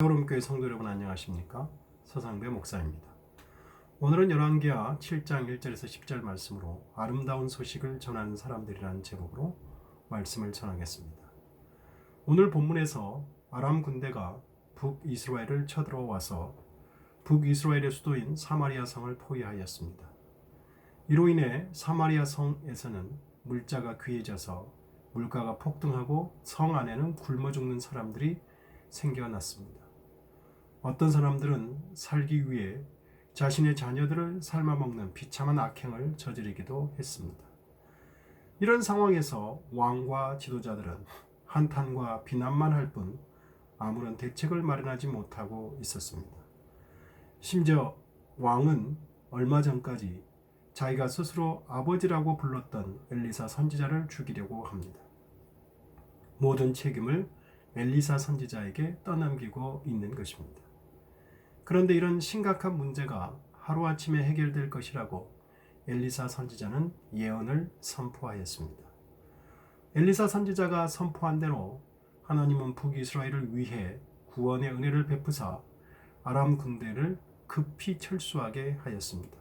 여름교회 성도 여러분 안녕하십니까? 서상배 목사입니다. 오늘은 열왕기하 7장 1절에서 10절 말씀으로 아름다운 소식을 전하는 사람들이라는 제목으로 말씀을 전하겠습니다. 오늘 본문에서 아람 군대가 북이스라엘을 쳐들어와서 북이스라엘의 수도인 사마리아 성을 포위하였습니다. 이로 인해 사마리아 성에서는 물자가 귀해져서 물가가 폭등하고 성 안에는 굶어 죽는 사람들이 생겨났습니다. 어떤 사람들은 살기 위해 자신의 자녀들을 삶아먹는 비참한 악행을 저지르기도 했습니다. 이런 상황에서 왕과 지도자들은 한탄과 비난만 할 뿐 아무런 대책을 마련하지 못하고 있었습니다. 심지어 왕은 얼마 전까지 자기가 스스로 아버지라고 불렀던 엘리사 선지자를 죽이려고 합니다. 모든 책임을 엘리사 선지자에게 떠넘기고 있는 것입니다. 그런데 이런 심각한 문제가 하루아침에 해결될 것이라고 엘리사 선지자는 예언을 선포하였습니다. 엘리사 선지자가 선포한 대로 하나님은 북이스라엘을 위해 구원의 은혜를 베푸사 아람 군대를 급히 철수하게 하였습니다.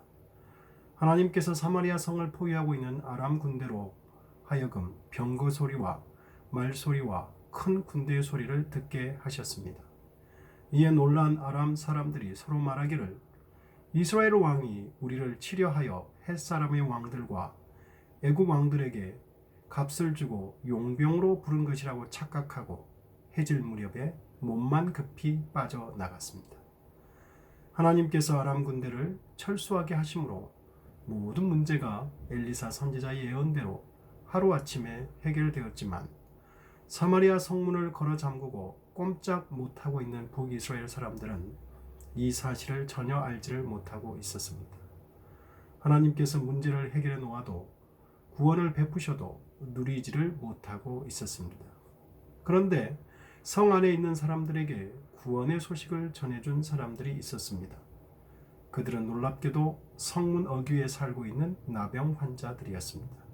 하나님께서 사마리아 성을 포위하고 있는 아람 군대로 하여금 병거 소리와 말소리와 큰 군대의 소리를 듣게 하셨습니다. 이에 놀란 아람 사람들이 서로 말하기를 이스라엘 왕이 우리를 치려하여 햇사람의 왕들과 애굽 왕들에게 값을 주고 용병으로 부른 것이라고 착각하고 해질 무렵에 몸만 급히 빠져나갔습니다. 하나님께서 아람 군대를 철수하게 하심으로 모든 문제가 엘리사 선지자의 예언대로 하루아침에 해결되었지만 사마리아 성문을 걸어 잠그고 꼼짝 못하고 있는 북이스라엘 사람들은 이 사실을 전혀 알지를 못하고 있었습니다. 하나님께서 문제를 해결해 놓아도 구원을 베푸셔도 누리지를 못하고 있었습니다. 그런데 성 안에 있는 사람들에게 구원의 소식을 전해준 사람들이 있었습니다. 그들은 놀랍게도 성문 어귀에 살고 있는 나병 환자들이었습니다.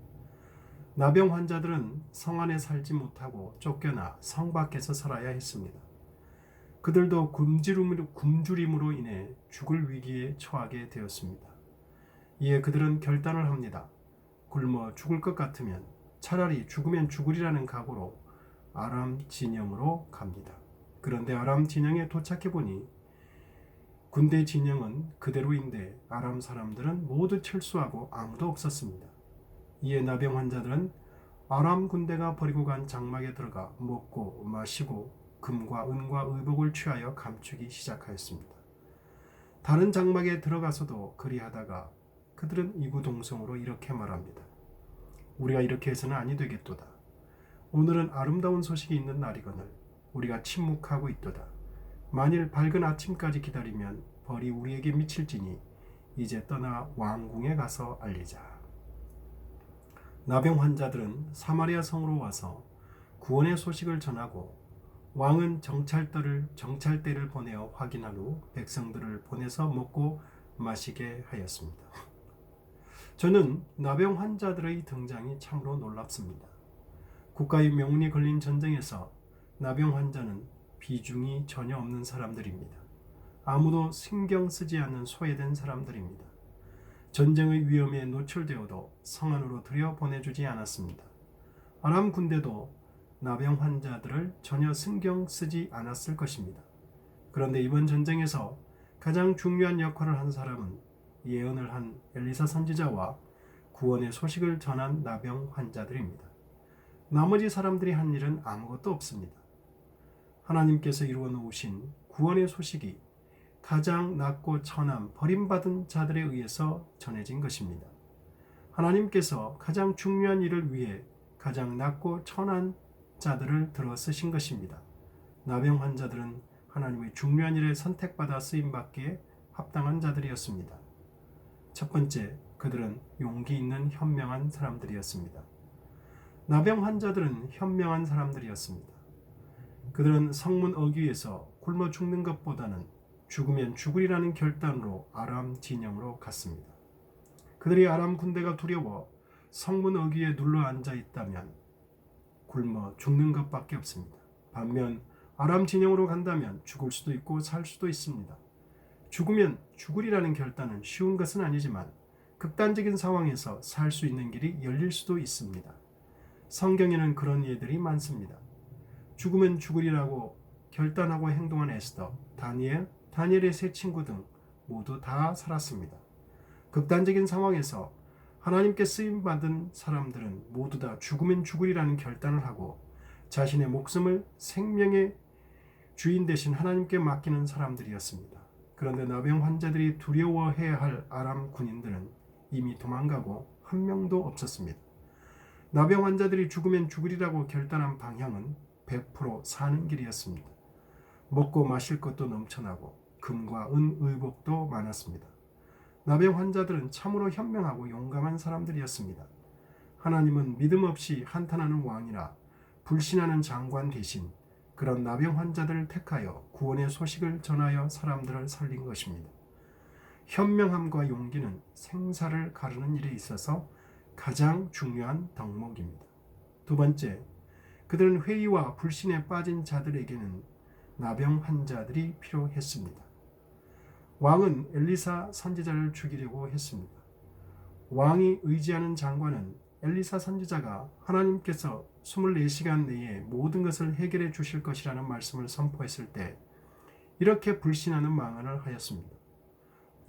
나병 환자들은 성 안에 살지 못하고 쫓겨나 성 밖에서 살아야 했습니다. 그들도 굶주림으로 인해 죽을 위기에 처하게 되었습니다. 이에 그들은 결단을 합니다. 굶어 죽을 것 같으면 차라리 죽으면 죽으리라는 각오로 아람 진영으로 갑니다. 그런데 아람 진영에 도착해 보니 군대 진영은 그대로인데 아람 사람들은 모두 철수하고 아무도 없었습니다. 이에 나병 환자들은 아람 군대가 버리고 간 장막에 들어가 먹고 마시고 금과 은과 의복을 취하여 감추기 시작하였습니다. 다른 장막에 들어가서도 그리하다가 그들은 이구동성으로 이렇게 말합니다. 우리가 이렇게 해서는 아니 되겠도다. 오늘은 아름다운 소식이 있는 날이거늘 우리가 침묵하고 있도다. 만일 밝은 아침까지 기다리면 벌이 우리에게 미칠지니 이제 떠나 왕궁에 가서 알리자. 나병 환자들은 사마리아 성으로 와서 구원의 소식을 전하고 왕은 정찰대를 보내어 확인한 후 백성들을 보내서 먹고 마시게 하였습니다. 저는 나병 환자들의 등장이 참으로 놀랍습니다. 국가의 명운이 걸린 전쟁에서 나병 환자는 비중이 전혀 없는 사람들입니다. 아무도 신경 쓰지 않는 소외된 사람들입니다. 전쟁의 위험에 노출되어도 성 안으로 들여보내주지 않았습니다. 아람 군대도 나병 환자들을 전혀 신경 쓰지 않았을 것입니다. 그런데 이번 전쟁에서 가장 중요한 역할을 한 사람은 예언을 한 엘리사 선지자와 구원의 소식을 전한 나병 환자들입니다. 나머지 사람들이 한 일은 아무것도 없습니다. 하나님께서 이루어 놓으신 구원의 소식이 가장 낮고 천한 버림받은 자들에 의해서 전해진 것입니다. 하나님께서 가장 중요한 일을 위해 가장 낮고 천한 자들을 들어 쓰신 것입니다. 나병 환자들은 하나님의 중요한 일에 선택받아 쓰임받기에 합당한 자들이었습니다. 첫 번째, 그들은 용기 있는 현명한 사람들이었습니다. 나병 환자들은 현명한 사람들이었습니다. 그들은 성문 어귀에서 굶어 죽는 것보다는 죽으면 죽으리라는 결단으로 아람 진영으로 갔습니다. 그들이 아람 군대가 두려워 성문 어귀에 눌러 앉아 있다면 굶어 죽는 것밖에 없습니다. 반면 아람 진영으로 간다면 죽을 수도 있고 살 수도 있습니다. 죽으면 죽으리라는 결단은 쉬운 것은 아니지만 극단적인 상황에서 살 수 있는 길이 열릴 수도 있습니다. 성경에는 그런 예들이 많습니다. 죽으면 죽으리라고 결단하고 행동한 에스더, 다니엘의 세 친구 등 모두 다 살았습니다. 극단적인 상황에서 하나님께 쓰임받은 사람들은 모두 다 죽으면 죽으리라는 결단을 하고 자신의 목숨을 생명의 주인 대신 하나님께 맡기는 사람들이었습니다. 그런데 나병 환자들이 두려워해야 할 아람 군인들은 이미 도망가고 한 명도 없었습니다. 나병 환자들이 죽으면 죽으리라고 결단한 방향은 100% 사는 길이었습니다. 먹고 마실 것도 넘쳐나고 금과 은, 의복도 많았습니다. 나병 환자들은 참으로 현명하고 용감한 사람들이었습니다. 하나님은 믿음 없이 한탄하는 왕이나 불신하는 장관 대신 그런 나병 환자들을 택하여 구원의 소식을 전하여 사람들을 살린 것입니다. 현명함과 용기는 생사를 가르는 일에 있어서 가장 중요한 덕목입니다. 두 번째, 그들은 회의와 불신에 빠진 자들에게는 나병 환자들이 필요했습니다. 왕은 엘리사 선지자를 죽이려고 했습니다. 왕이 의지하는 장관은 엘리사 선지자가 하나님께서 24시간 내에 모든 것을 해결해 주실 것이라는 말씀을 선포했을 때 이렇게 불신하는 망언을 하였습니다.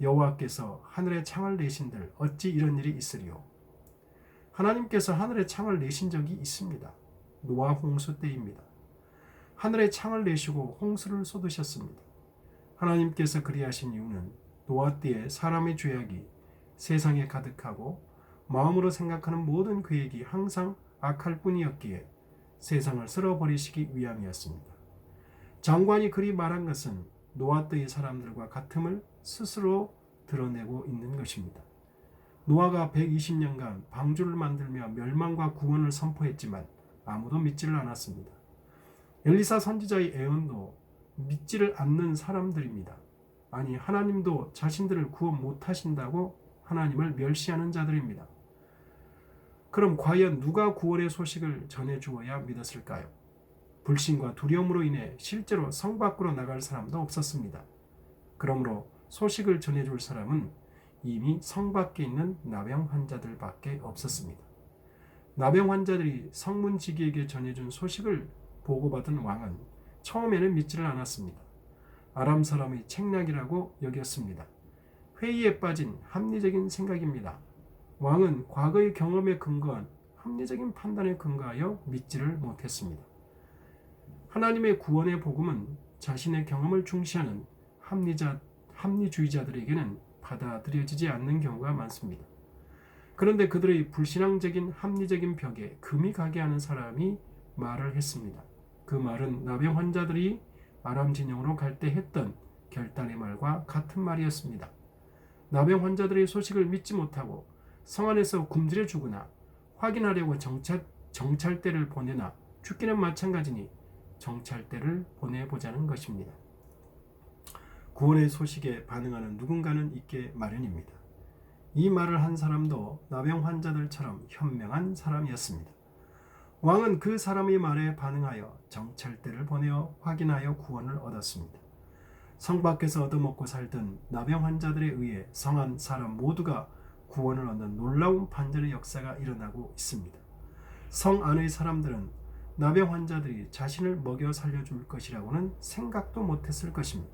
여호와께서 하늘에 창을 내신들 어찌 이런 일이 있으리요? 하나님께서 하늘에 창을 내신 적이 있습니다. 노아 홍수 때입니다. 하늘에 창을 내시고 홍수를 쏟으셨습니다. 하나님께서 그리하신 이유는 노아 때에 사람의 죄악이 세상에 가득하고 마음으로 생각하는 모든 계획이 항상 악할 뿐이었기에 세상을 쓸어버리시기 위함이었습니다. 장관이 그리 말한 것은 노아 때의 사람들과 같음을 스스로 드러내고 있는 것입니다. 노아가 120년간 방주를 만들며 멸망과 구원을 선포했지만 아무도 믿지를 않았습니다. 엘리사 선지자의 애언도 믿지를 않는 사람들입니다. 아니, 하나님도 자신들을 구원 못하신다고 하나님을 멸시하는 자들입니다. 그럼 과연 누가 구원의 소식을 전해주어야 믿었을까요? 불신과 두려움으로 인해 실제로 성 밖으로 나갈 사람도 없었습니다. 그러므로 소식을 전해줄 사람은 이미 성 밖에 있는 나병 환자들밖에 없었습니다. 나병 환자들이 성문지기에게 전해준 소식을 보고받은 왕은 처음에는 믿지를 않았습니다. 아람 사람의 책략이라고 여겼습니다. 회의에 빠진 합리적인 생각입니다. 왕은 과거의 경험에 근거한 합리적인 판단에 근거하여 믿지를 못했습니다. 하나님의 구원의 복음은 자신의 경험을 중시하는 합리주의자들에게는 받아들여지지 않는 경우가 많습니다. 그런데 그들의 불신앙적인 합리적인 벽에 금이 가게 하는 사람이 말을 했습니다. 그 말은 나병 환자들이 아람 진영으로 갈 때 했던 결단의 말과 같은 말이었습니다. 나병 환자들의 소식을 믿지 못하고 성 안에서 굶주려 죽으나 확인하려고 정찰대를 보내나 죽기는 마찬가지니 정찰대를 보내보자는 것입니다. 구원의 소식에 반응하는 누군가는 있게 마련입니다. 이 말을 한 사람도 나병 환자들처럼 현명한 사람이었습니다. 왕은 그 사람의 말에 반응하여 정찰대를 보내어 확인하여 구원을 얻었습니다. 성 밖에서 얻어먹고 살던 나병 환자들에 의해 성 안 사람 모두가 구원을 얻는 놀라운 반전의 역사가 일어나고 있습니다. 성 안의 사람들은 나병 환자들이 자신을 먹여 살려줄 것이라고는 생각도 못했을 것입니다.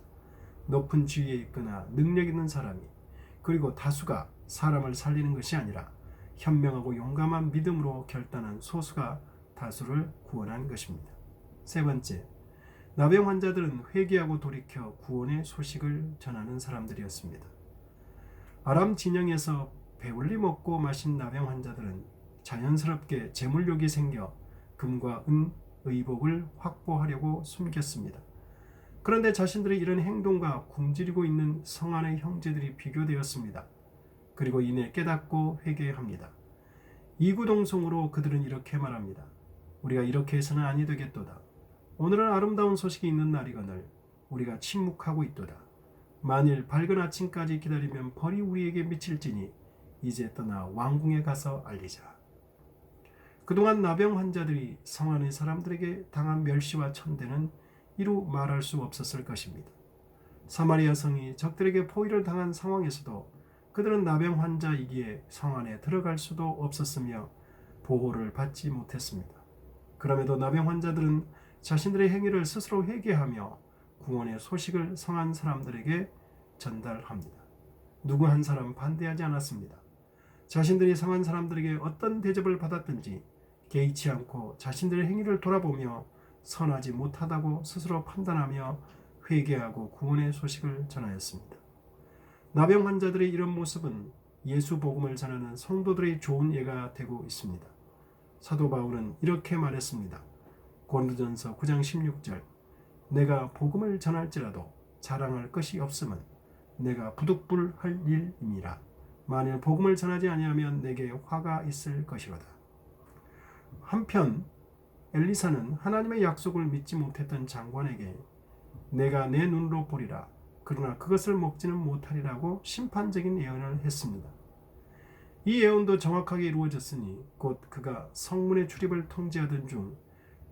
높은 지위에 있거나 능력 있는 사람이, 그리고 다수가 사람을 살리는 것이 아니라 현명하고 용감한 믿음으로 결단한 소수가 다수를 구원한 것입니다. 세 번째, 나병 환자들은 회개하고 돌이켜 구원의 소식을 전하는 사람들이었습니다. 아람 진영에서 배불리 먹고 마신 나병 환자들은 자연스럽게 재물욕이 생겨 금과 은, 의복을 확보하려고 숨겼습니다. 그런데 자신들의 이런 행동과 굶주리고 있는 성 안의 형제들이 비교되었습니다. 그리고 이내 깨닫고 회개합니다. 이구동성으로 그들은 이렇게 말합니다. 우리가 이렇게 해서는 아니 되겠도다. 오늘은 아름다운 소식이 있는 날이거늘 우리가 침묵하고 있도다. 만일 밝은 아침까지 기다리면 벌이 우리에게 미칠지니 이제 떠나 왕궁에 가서 알리자. 그동안 나병 환자들이 성 안의 사람들에게 당한 멸시와 천대는 이루 말할 수 없었을 것입니다. 사마리아 성이 적들에게 포위를 당한 상황에서도 그들은 나병 환자이기에 성 안에 들어갈 수도 없었으며 보호를 받지 못했습니다. 그럼에도 나병 환자들은 자신들의 행위를 스스로 회개하며 구원의 소식을 성한 사람들에게 전달합니다. 누구 한 사람 반대하지 않았습니다. 자신들이 성한 사람들에게 어떤 대접을 받았든지 개의치 않고 자신들의 행위를 돌아보며 선하지 못하다고 스스로 판단하며 회개하고 구원의 소식을 전하였습니다. 나병 환자들의 이런 모습은 예수 복음을 전하는 성도들의 좋은 예가 되고 있습니다. 사도 바울은 이렇게 말했습니다. 고린도전서 9장 16절 내가 복음을 전할지라도 자랑할 것이 없음은 내가 부득불할 일임이라. 만일 복음을 전하지 아니하면 내게 화가 있을 것이로다. 한편 엘리사는 하나님의 약속을 믿지 못했던 장관에게 내가 내 눈으로 보리라 그러나 그것을 먹지는 못하리라고 심판적인 예언을 했습니다. 이 예언도 정확하게 이루어졌으니 곧 그가 성문의 출입을 통제하던 중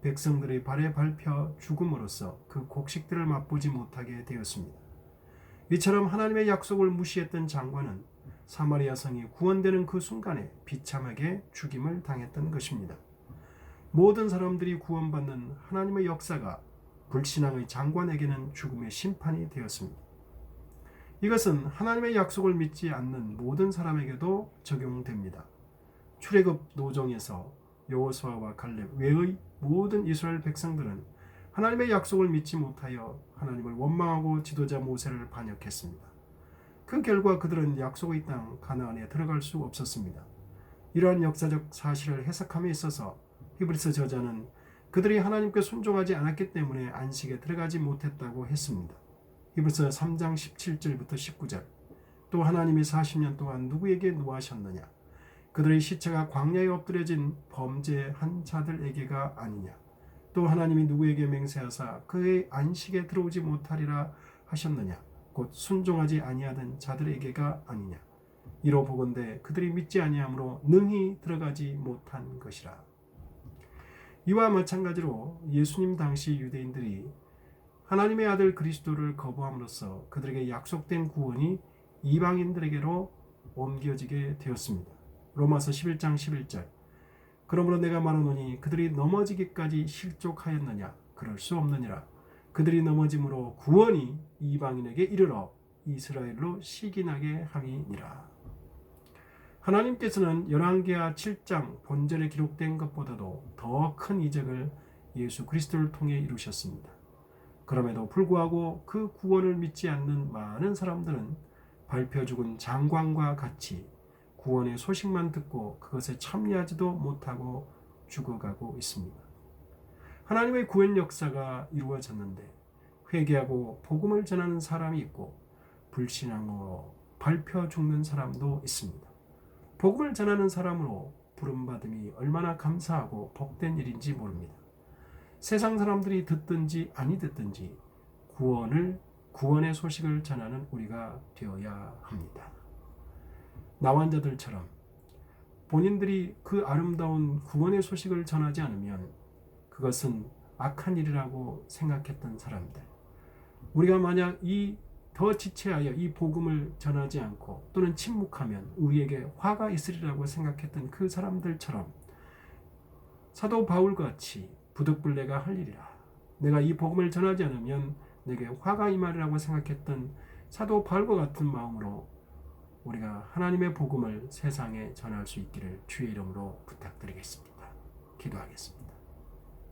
백성들의 발에 밟혀 죽음으로써 그 곡식들을 맛보지 못하게 되었습니다. 이처럼 하나님의 약속을 무시했던 장관은 사마리아 성이 구원되는 그 순간에 비참하게 죽임을 당했던 것입니다. 모든 사람들이 구원받는 하나님의 역사가 불신앙의 장관에게는 죽음의 심판이 되었습니다. 이것은 하나님의 약속을 믿지 않는 모든 사람에게도 적용됩니다. 출애굽 노정에서 여호수아와 갈렙 외의 모든 이스라엘 백성들은 하나님의 약속을 믿지 못하여 하나님을 원망하고 지도자 모세를 반역했습니다. 그 결과 그들은 약속의 땅 가나안에 들어갈 수 없었습니다. 이러한 역사적 사실을 해석함에 있어서 히브리서 저자는 그들이 하나님께 순종하지 않았기 때문에 안식에 들어가지 못했다고 했습니다. 히브리서 3장 17절부터 19절 또 하나님이 40년 동안 누구에게 노하셨느냐 그들의 시체가 광야에 엎드려진 범죄한 자들에게가 아니냐 또 하나님이 누구에게 맹세하사 그의 안식에 들어오지 못하리라 하셨느냐 곧 순종하지 아니하던 자들에게가 아니냐 이로 보건대 그들이 믿지 아니함으로 능히 들어가지 못한 것이라. 이와 마찬가지로 예수님 당시 유대인들이 하나님의 아들 그리스도를 거부함으로써 그들에게 약속된 구원이 이방인들에게로 옮겨지게 되었습니다. 로마서 11장 11절 그러므로 내가 말하노니 그들이 넘어지기까지 실족하였느냐 그럴 수 없느니라. 그들이 넘어짐으로 구원이 이방인에게 이르러 이스라엘로 시기나게 함이니라. 하나님께서는 열왕기하 7장 본절에 기록된 것보다도 더 큰 이적을 예수 그리스도를 통해 이루셨습니다. 그럼에도 불구하고 그 구원을 믿지 않는 많은 사람들은 밟혀 죽은 장관과 같이 구원의 소식만 듣고 그것에 참여하지도 못하고 죽어가고 있습니다. 하나님의 구원 역사가 이루어졌는데 회개하고 복음을 전하는 사람이 있고 불신앙으로 밟혀 죽는 사람도 있습니다. 복음을 전하는 사람으로 부름받음이 얼마나 감사하고 복된 일인지 모릅니다. 세상 사람들이 듣든지 아니 듣든지 구원의 소식을 전하는 우리가 되어야 합니다. 나환자들처럼 본인들이 그 아름다운 구원의 소식을 전하지 않으면 그것은 악한 일이라고 생각했던 사람들, 우리가 만약 더 지체하여 이 복음을 전하지 않고 또는 침묵하면 우리에게 화가 있으리라고 생각했던 그 사람들처럼 사도 바울과 같이 부득불내가 할 일이라 내가 이 복음을 전하지 않으면 내게 화가 임하리라고 생각했던 사도 바울과 같은 마음으로 우리가 하나님의 복음을 세상에 전할 수 있기를 주의 이름으로 부탁드리겠습니다. 기도하겠습니다.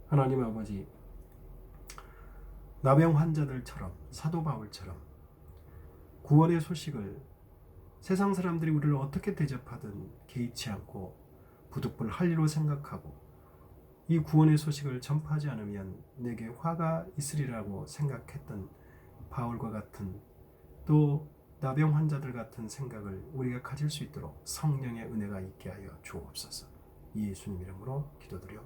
하나님 아버지, 나병 환자들처럼 사도 바울처럼 구원의 소식을 세상 사람들이 우리를 어떻게 대접하든 개의치 않고 부득불 할 일로 생각하고 이 구원의 소식을 전파하지 않으면 내게 화가 있으리라고 생각했던 바울과 같은 또 나병 환자들 같은 생각을 우리가 가질 수 있도록 성령의 은혜가 있게 하여 주옵소서. 예수님 이름으로 기도드려